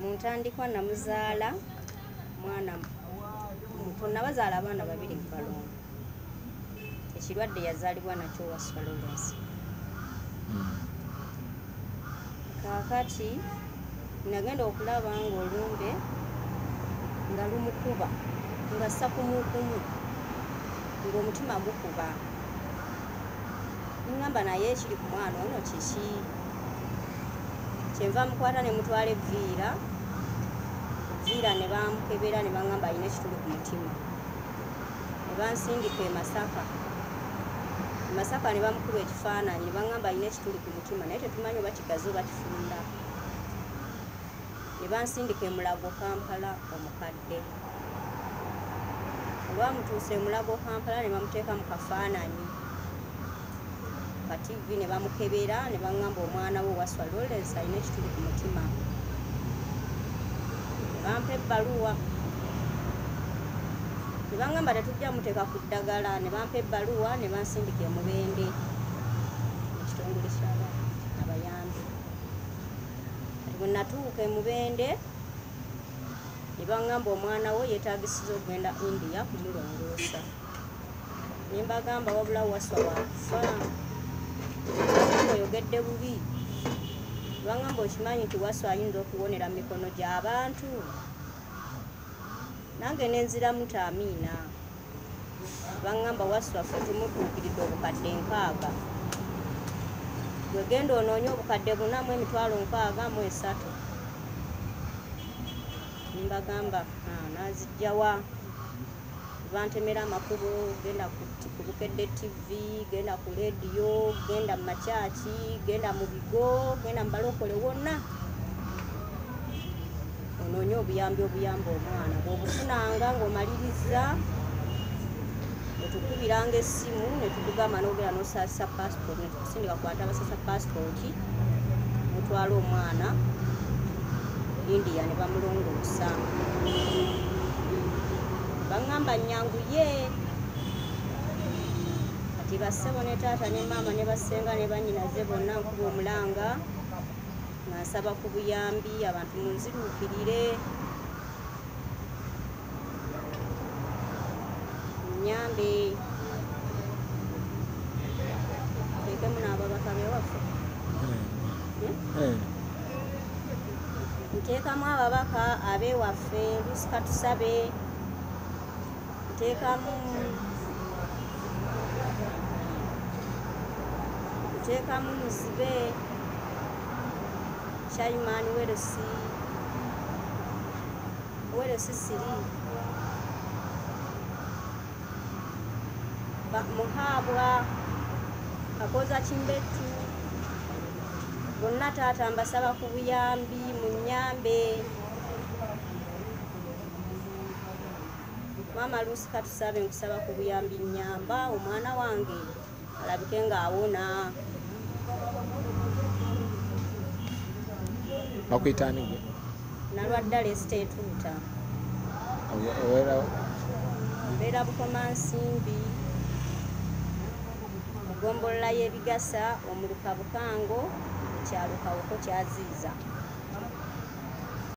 Muntandikwa namuzaala mwana muto bazaala abaana babiri mu kalongo. Ekirwadde yazaalibwa nakyo Wasswa Lawrence. Kaakati nagenda okulaba ng'olumbe nga lumukuba nga ssakumukumu ng'omutima gukuba. Ngamba naye ekiri ku mwana ono kiki? Kyenva mukwata ne mutwala evviira ne bamukebera ne baŋŋamba alina ekituli ku mutima. Ne bansindika e Masaka. E Masaka ne bamukuba ekifaananyi ne baŋŋamba alina ekituli ku mutima naye tetumanyi oba kigazi oba kifunda. Ne bansindika e Mulago Kampala omukadde. Olwamutuusa e Mulago Kampala ne bamuteeka mu kafaananyi ka TV ne bamukebera ne baŋŋamba omwana we Wasswa Lawrence alina ekituli ku mutima. Ne bampa ebbaluwa ne baŋŋamba tetujja muteeka ku ddagala. Ne bampa ebbaluwa ne bansindika e Mubende ekitongole ky'abayambi. Bwe natuuka e Mubende ne baŋŋamba omwana we yeetaagisiza okugenda India kumulongoosa. Ne mbagamba wabula Wasswa waakufa, oyogedde bubi. Baŋŋamba okimanyi nti Wasswa ayinza okuwonera mu mikono gy'abantu? Nange ne nziramu Amiina. Baŋŋamba Wasswa ffe tumutuukiridde obukadde 6. Gwe genda onoonye obukadde 4,663. Ne mbagamba naazijjawa? Bantemera amakubo, genda ku Bukedde TV, genda ku leediyo, genda mu makyaki, genda mu bigo, genda mu balokole wonna onoonye obuyambi obuyamba omwana. Bw'obufunanga ng'omaliriza netukubiranga essimu ne tukugamba n'ogera n'osaasa passport, ne tukusindika ku bantu abasaasa passport, mutwala omwana India ne bamulongoosa. Baŋŋamba nnyanguye. Kati bassebo ne taata ne maama ne bassenga ne bannyinaze bonna nkuba omulanga nga nsaba ku buyambi abantu munziruukirire. Nnyambe teekemu n'ababaka b'ewaffe. Nteekamu ababaka ab'ewaffe Lucy Katusabe, nteekamu Muzibe, Chairman Welesi Siri, Muhabwa, Kakoza Kimbetu, bonna taata mbasaba ku buyambi munnyambe. Maama Lucy Katusabe nkusaba ku buyambi nnyamba omwana wange alabike ng'awona. Bakuyita ani gwe? Nalwaddala esiteetuuta. Mbeera Bukomansimbi, mugombolola y'Ebigasa, omuluka Bukango, ekyalo Kawoko Kyaziiza.